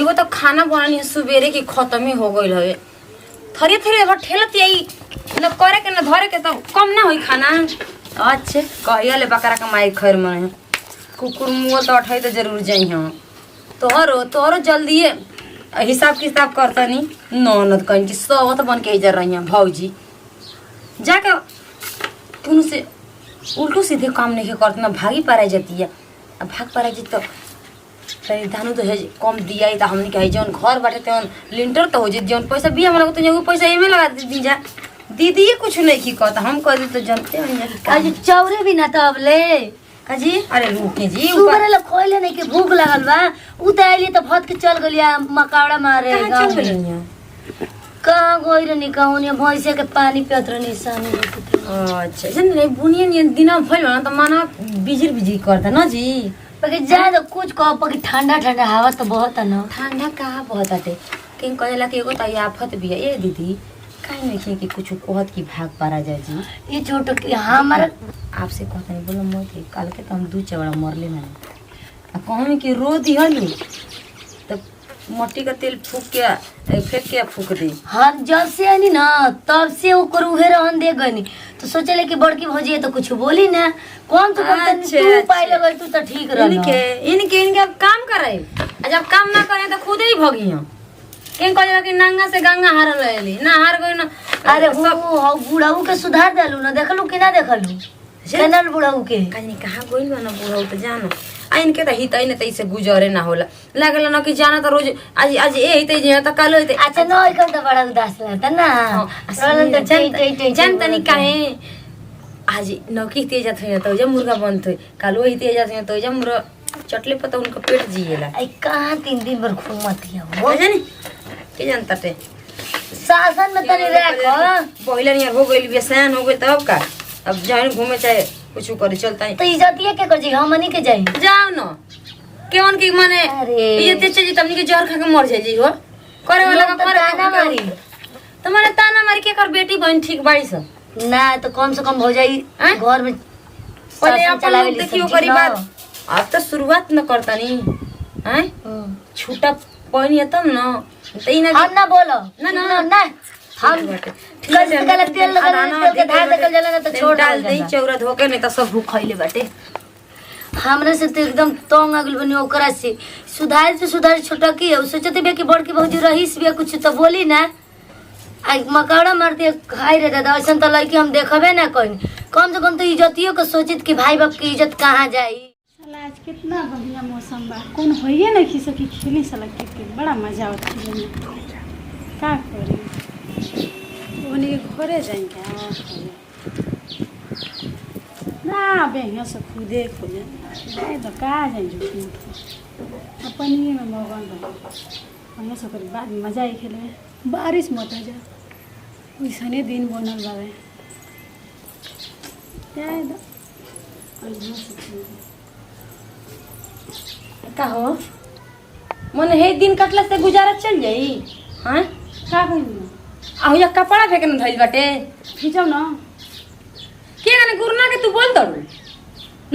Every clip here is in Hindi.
एगो तो खाना बनानी है सुबेरे की खत्म ही हो गई है। थरी थरी अब ठेलत आई न करे के न धरे के तो कम ना होई खाना। अच्छे कहिया ले बकरा कमाई खैर मन कुकुर मुँह तो अठाई तो जरूर जाई हम। तोहरो जल्दी हिसाब किताब करता नहीं ननद कहीं की सवत बन के इधर रही हैं भौजी जाके तुम से उल्टू सीधे काम नहीं करते ना भागी पारा जाती है। अब भाग पारा जी तो धानु तो है कम दिया तो हमने कही जौन घर बाटे तौन लिंटर तो हो जाए जौन पैसा भी हमारा तो जो पैसा एमे लगा दी जा दीदी कुछ नहीं की कहता हम कह दी तो जानते हैं आज चौरे भी ना तब ले काजी। अरे रुके जी सुबह ला खोले नहीं के भूख लगल बा उ त आइली त भत के चल गलिया मकाड़ा मारे कहाँ चल गई हैं? कहाँ गई रे निकाउनी भैंसे के पानी पियत रहनी सानी। अच्छा जन रे बुनिया नि दिना भइल न त माना बिजिर बिजिर करता न जी पके जा तो कुछ कह पके ठंडा ठंडा हवा तो बहुत है ना। ठंडा कहाँ बहुत आते किन कहला कि एगो त आफत भी है ए दीदी काहे नहीं कि कुछ कहत की भाग पारा जाए जी। ये छोटो के हमारा आपसे कहता नहीं बोलो मत कल के तो हम दू चवड़ा मरले ना कहूँ कि रो दिहलू तब मट्टी का तेल फूक के फेंक के फूक दे। हाँ जब से आनी ना तब से ओकर उहे रहन दे गनी तो सोचले कि बड़की भौजी है तो कुछ बोली ना कौन तू तू पाई लगल तू तो ठीक रह इनके अब काम करे जब काम ना करे तो खुद ही भगी हम किन कहला कि नंगा से गंगा हार लेली ना हार गई ना। अरे हो बुढ़ाऊ के सुधार देलू ना देखलू कि ना देखलू चैनल बुढ़ाऊ के कहीं कहाँ गइल बा ना बुढ़ाऊ तो जानो आ इनके तो हित न तैसे गुजरे ना होला लागल ना कि जाना तो रोज आज आज ए हित जे त कल होते। अच्छा न एकदम तो बड़ा उदास लगता ना जान तनी काहे आज नौकी तेज थे तो जब मुर्गा बंद थे कालो ही तेज थे तो जब मुर्गा चटले पता उनका पेट जिएला आई कहां 3 दिन भर घूमत हिया हो जानी के जानता टे शासन में तनी रख पहिला नहीं हो गइल बेसान हो गइल तब का अब जान घूमे चाहे कुछ करे चलता है तो इज्जतिया के कर जी हमनी के जाई जाओ न केवन की माने इज्जत चाहिए तमनी के जहर खा के मर जाई जी हो करे वाला का करे ताना मारी तुम्हारे ताना मारी के कर बेटी बहन ठीक बाड़ी सब ना तो कम से कम हो जाई घर में पहले अपन देखियो करी बात अब तो शुरुआत न करता नहीं हैं छूटा पानी है तब ना तई ना हम ना बोलो ना ना ना हम गलत तेल लगा के धार देकल जाला ना तो छोड़ डाल दई चौरा धोके नहीं तो सब भूख खइले बाटे। हमरा से तो एकदम तंग अगल बनी ओकरा से सुधार छोटा की है सोचते बे कि बड़की भौजी रहीस भी कुछ तो बोली ना आई मकाड़ा मारते खाई रे दादा ऐसा तो लड़की हम देखबे ना कहीं कम से कम तो इज्जतियों को सोचित कि भाई बाप की इज्जत कहाँ जाई। आज कितना बढ़िया मौसम बा कौन होइए नहीं खी सकी खेली सला क्रिकेट बड़ा मजा आवत खेले में का करी ओने के घरे जाई का ना बे यहाँ से खुदे खोले नहीं तो का जाई जो अपन ही में मगन रह यहाँ से कर बाद मजा आई खेले बारिश मत आ जा वैसने दिन बनल बावे जाए दो का हो मन हे दिन कटला से गुजारा चल जाई हैं का कहिन आ या कपड़ा फेंके न धइल बाटे खींचो ना के गने गुरना के तू बोल दड़ू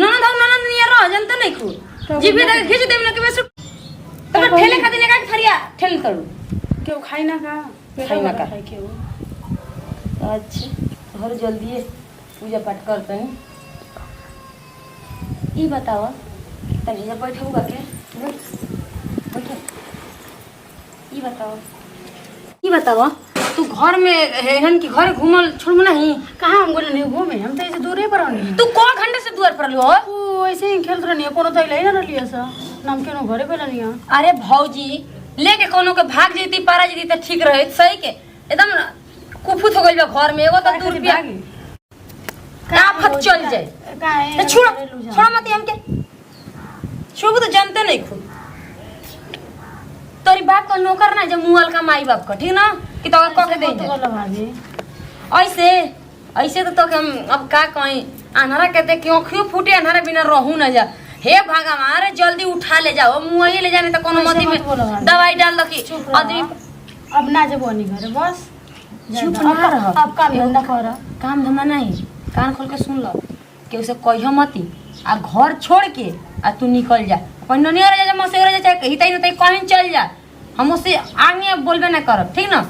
ननद नियर रह जनता नहीं खू जीबे तक खींच देम ना के बेसु तब ठेले खातिर ने का फरिया ठेल करू क्यों खाई ना का खाई ना का खाई क्यों अच्छा घर जल्दी पूजा पाठ करते हैं ई बताओ तभी जब बैठे हुआ के बैठे ई बताओ तू घर में हेहन की घर घूमल छोड़ू नहीं कहाँ हम बोले नहीं घूमे हम तो ऐसे दूरे पर आनी तू कौन घंटे से दूर पर हो तू ऐसे ही खेलत रहनी कोनो तो इलाई ना लिया सा नाम केनो घरे पे रहनी अरे भौजी लेके कोनो के भाग जेती पारा जेती त ठीक रहे सही के एकदम कुफुत हो गइल बा घर में एगो त 2 रुपया आफत चल जाए काहे छोड़ मत हमके शुभ तो जानते नहीं खुद तोरी बाप का नौकर ना जब मुआल का माई बाप का ठीक ना कि तो कह के दे भाभी ऐसे ऐसे तो हम अब का कहीं अनहरा कहते कि आँखियों फूटे अनहरा बिना रहू ना जा हे भगवान रे जल्दी उठा ले जाओ मुँह ले जाने तो कोनो मती में दवाई डाल दो कि आदमी अब ना जब नहीं घरे बस चुप ना रह अब काम धंधा कर काम धंधा नहीं कान खोल के सुन लो कि उसे कहियो मती आ घर छोड़ के आ तू निकल जा अपन नहीं रह जा मसे रह जा चाहे कहीं तई कहीं चल जा हम उससे आगे बोलबे ना करब, ठीक ना?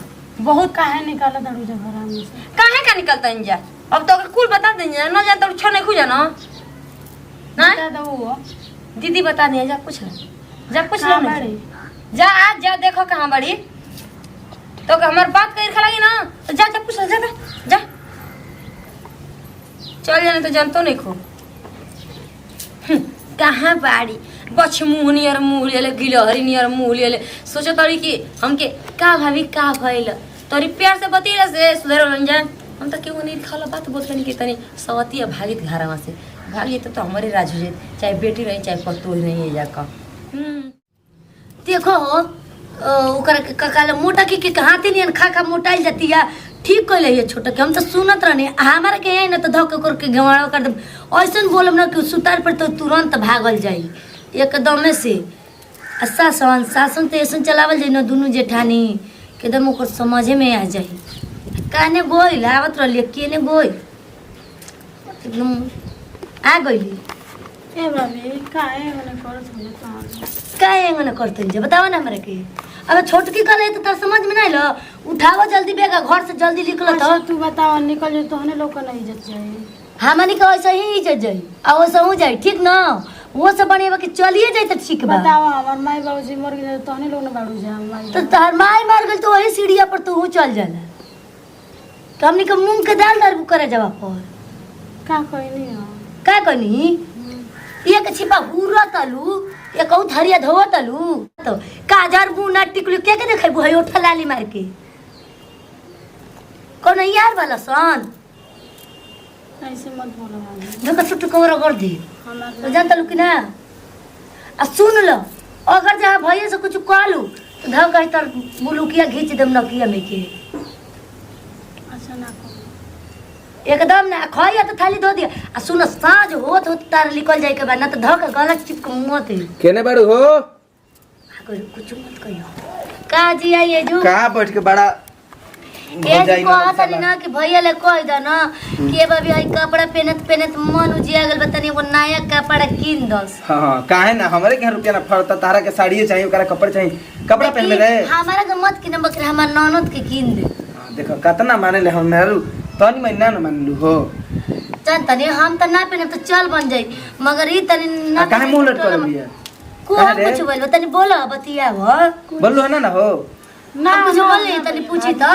बहुत काहे निकाला दड़ू जा घर में से? काहे का निकलता है जा? अब तो कुल बता देंगे ना, जा तो छो नहीं खुजा ना ना बता दो वो दीदी बता दिया, जा पूछ ले, जा पूछ कहाँ ले, बड़ी? जा आज जा देखो कहाँ बड़ी, तो हमार बात कर खलागी ना, तो जा जा पूछ ले, जा जा चल जाने तो जानतो नहीं खो कहाँ बाड़ी बछ मुँह नियर मुँह ले गिलहरी नियर मुँह ले सोचो तरी कि हमके का भाभी का भइल तोरी प्यार से बतिया से सुधर रंजन हम तो क्यों नहीं खाला बात बोलते नहीं कि तनी सवतिया भागित घरवा से भागी तो हमारे राज हो जाए, चाहे बेटी रही चाहे पतो ही नहीं है जाकर। देखो ओकर ककाल मोटा की हाथी नहीं खा खा मोटाइल जाती है, ठीक कर ले छोटा के हम तो सुनत रहनी हमारे के यही ना तो धक्का करके गवाड़ा कर दे ऐसा बोलब ना कि सुतार पर तो तुरंत भागल जाई एकदम से। शासन शासन तो ऐसा चलावल जाई ना दोनों जेठानी एकदम ओकर समझे में आ जाई। काने गोई लावत रहलिए केने गोई एकदम आ गईली। ए भाभी काहे मने करत हो तो काहे मने करते जे बताओ ना हमरा के। अब छोटकी कले तो तर समझ में नहीं लो, उठाओ जल्दी बेगा घर से जल्दी निकल तो। अच्छा तू बताओ निकल जे तो हने लोग ना इज्जत जाए। हमनी के वैसे ही इज्जत जाई आ वैसे हो जाई, ठीक ना? वो सब बनेबा के चलिए जाई त ठीक बा। बताओ हमार माई बाबूजी मर गए तो हने लोग ना बाड़ू जा माई तो तार माई मार गई तो वही सीढ़िया पर तू चल जाला। तो हमनी के मूंग के दाल दरबू करे जावा पर का कोई नहीं हो का कनी ये के छिपा हुरा तलू ये कहू धरिया धो तलू तो काजर बुना टिकलू के देखेबू है ओठा लाली मार के कौन यार वाला सन ऐसे मत बोलो भाभी। देखो छुट्टी कवर कर दी हमार तो जानता लू कि ना। आ सुन लो अगर जहाँ भैया से कुछ कहलू तो धव कह तर बुलुकिया घींच देम नकिया में के अच्छा ना करो एकदम ना खइया तो थाली धो दिया। आ सुन साँझ होत होत तार निकल जाए के बाद ना तो धव के गला चिपक मत केने बाड़ू हो कुछ मत कहियो का जी आइए जो का बैठ के बड़ा ये को हतनी ना कि भैया ले कह द ना कि बाबी हई कपड़ा पहनत पहनत मन उजिया गेल बतानी वो नया कपड़ा किन दस। हां काहे ना हमरे के रुपया ना फरता तारा के साड़ी चाहिए ओकरा कपड़ा चाहिए कपड़ा पहन ले रे हमारा के मत किन बकरे हमार ननद के किन दे। देखो कितना माने ले हम मेरू तनी महीना न मान लू हो चल तनी हम त ना पहनब तो चल बन जाई मगर ई तनी ना काहे मुंह लट कर लिया को हम कुछ बोल तनी बोलो बतिया हो बोलू है ना हो ना कुछ बोल तनी पूछी तो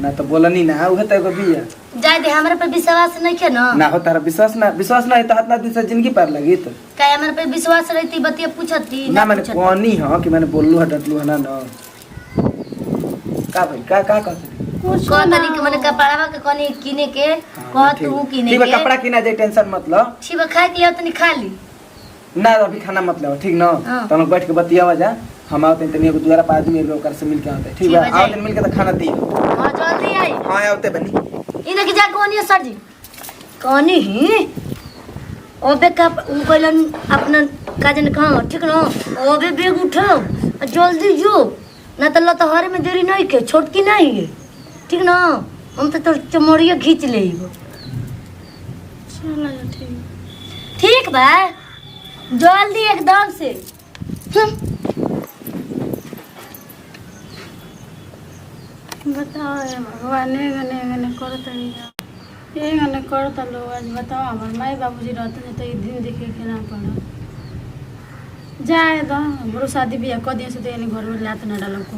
ना तो बोलनी ना उहे त एगो बिया जाय दे हमरा पे विश्वास नहीं के ना हो तारा विश्वास ना है तो हाथ ना दिन से जिंदगी पार लगी तो का हमरा पे विश्वास रहती बतिया पूछती ना मैंने कोनी हो कि मैंने बोललू है डटलू है ना का भाई का कहते कुछ को तनी के मने कपड़ावा के कोनी किने के कह तू किने ठीक के है कपड़ा किना जाए टेंशन मत लो छिबा खाए के लिए तनी खा ली ना अभी खाना मत लो ठीक ना हाँ। तो लोग बैठ के बतियावा जा हम आवते तनी एगो द्वारा पर आदमी एगो ओकर से मिल के आते ठीक बा ठीक बा, आवते मिल के तो खाना दियो हां जल्दी आई हां आवते बनी इने के जा कोनी सर जी कोनी ही ओबे का उगलन अपना काजन कहां ठीक ना ओबे बेग उठाओ जल्दी जो ना तो लतहरे में देरी नहीं के छोटकी नहीं है ठीक ना हम तो चमड़िया खींच लेबो चलो ठीक ठीक बा जल्दी एकदम से बताओ ये भगवान गने गने करत रही ये गने करत लो आज बताओ हमार माई बाबूजी रहते तो ये दिन देखे के ना पड़ा जाए दो हमरो शादी बियाह क दिए से तो यानी घर में लात ना डालो को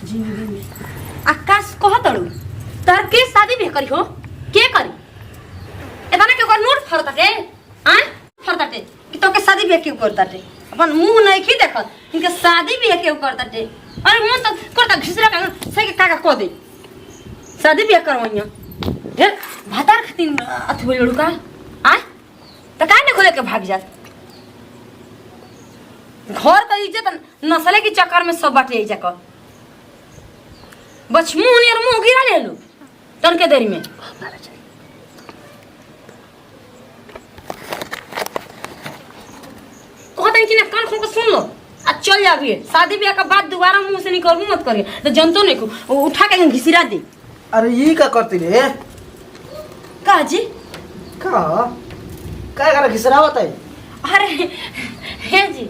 जिंदगी में आकाश कह तड़ू तार के शादी भी करी हो के करी एतना के कर नोट फरताटे आन फरताटे कि तो के शादी भी क्यों करताटे अपन मुंह नहीं खी देखत इनके शादी भी क्यों करताटे अरे मन तो करता घिसरा का सही के काका को दे शादी भी करवइया हे भातार खतिन अथु लड़ू का आ त काहे न खोले के भाग जा घर का इज्जत नसले के चक्कर में सब बाटे जा कर बच मुंह ने मुंह गिरा ले लो तन के देरी में कहते हैं कि ना कान खोल के सुन लो आ चल जाइए शादी ब्याह का बाद दोबारा मुंह से निकलबू मत करिए तो जनतो नहीं को उठा के घिसिरा दे अरे ये का करती रे का जी का का करा घिसरावत है अरे हे जी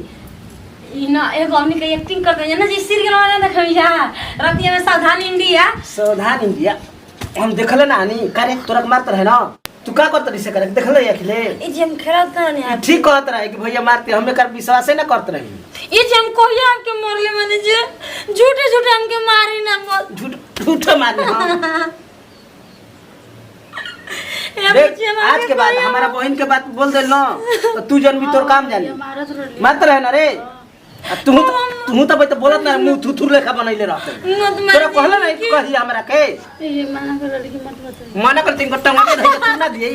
ई ना एगो हमनी के एक्टिंग कर दे ना जी सीरियल वाला देखै जा रतिया में सावधान इंडिया सावधान इंडिया हम देखले ना आनी करे तोरा के मारत रहे ना तू का करत रही से करे देखले अखिले ई जे हम खेलत नहीं है ठीक कहत रहे कि भैया मारते हमें कर विश्वास ना करत रही ई जे हम कोहिया आपके मरले माने जे झूठे झूठे हमके मारी ना मत झूठ झूठ मारने हां देख आज के बाद हमारा बहन के बात बोल दे ना तो तू जन भी तोर काम जानी मारत रहे ना रे तू तो बोलत ना मुंह थुथुर लेखा बनैले रहते तोरा कहला नहीं तू कही हमरा के ये मना कर लड़की मत बता मना कर तीन गट्टा मार दे तू ना दिए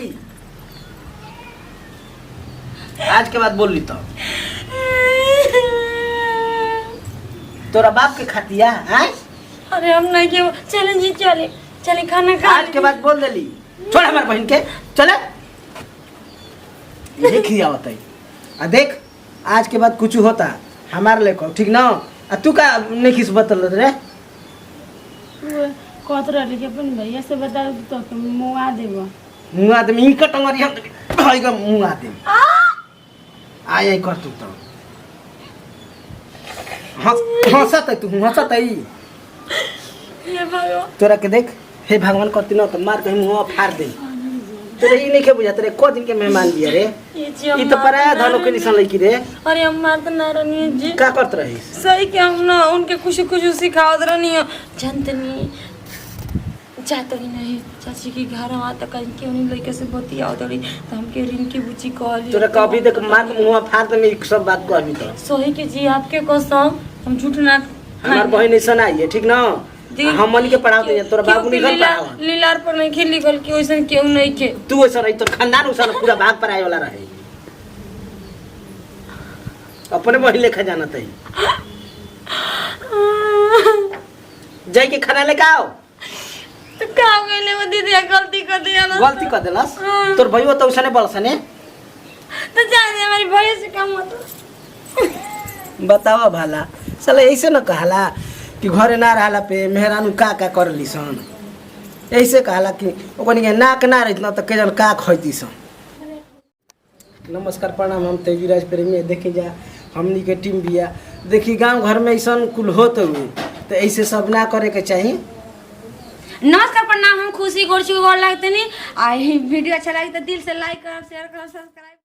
आज के बाद बोल ली तो तोरा बाप के खातिया हैं अरे हम नहीं के चलें जी चले खाना खा आज के बाद बोल देली छोड़ हमार बहन के चले ये खियावत है आ देख आज के बाद कुछ होता हमारे लेको ठीक ना आ तू का नहीं किस बतल रे कहत रही कि अपन भैया से बता तो मुआ देबो मुंह आदमी इनका टंगरी हम भाईगा मुंह आदमी आय कर तू तो हंसत है तू हंसत है ये भगवान तोरा के देख हे भगवान करती ना तो मार के मुंह फाड़ दे तेरे ई नहीं के बुझा तेरे को दिन के मेहमान दिया रे ई तो पराया धनो के निशान लईकी रे अरे हम मारत ना रहनी जी का करत रही सही के हम ना उनके कुछ कुछ सिखावत रहनी जानते नहीं जाते ही नहीं चाची की घर वहाँ तक के उन्हीं लड़के से बतियाओ दड़ी तो हमके रिंकी बुची कहली तोरा कभी देख मार के मुंह फाड़ दे मैं सब बात कहबी तो सही के जी आपके कसम हम झूठ ना हमार बहन ऐसा आई है ठीक ना हम मन के पढ़ाते हैं तोरा बाबू नहीं घर पढ़ावा लीलार पर नहीं खेली गल के वैसन केहू नहीं के तू ऐसा रही तो खानदान उसा पूरा भाग पर आए वाला रहे अपने बहन लेखा जाना तई जाई के खाना लेके आओ तो का हो गइले वो दीदी गलती कर दिया ना गलती कर देलस तोर भईयो तो उसने बलसने तो जा दे हमारी भैया से काम होता बतावा भाला साला ऐसे न कहला कि घरे ना रहला पे मेहरानू का करली सन ऐसे कहला कि ओकनी के नाक ना रहित न त के जन का खैती सन नमस्कार प्रणाम हम तेजराज प्रेमी देखी जा हमनी के टीम बिया देखी गांव घर में ऐसा कुल होत हुए तो ऐसे सब ना करे के चाहिए नमस्कार प्रणाम हम खुशी गोरची गोर लागते नहीं आई वीडियो अच्छा लगे तो दिल से लाइक करो शेयर करो सब्सक्राइब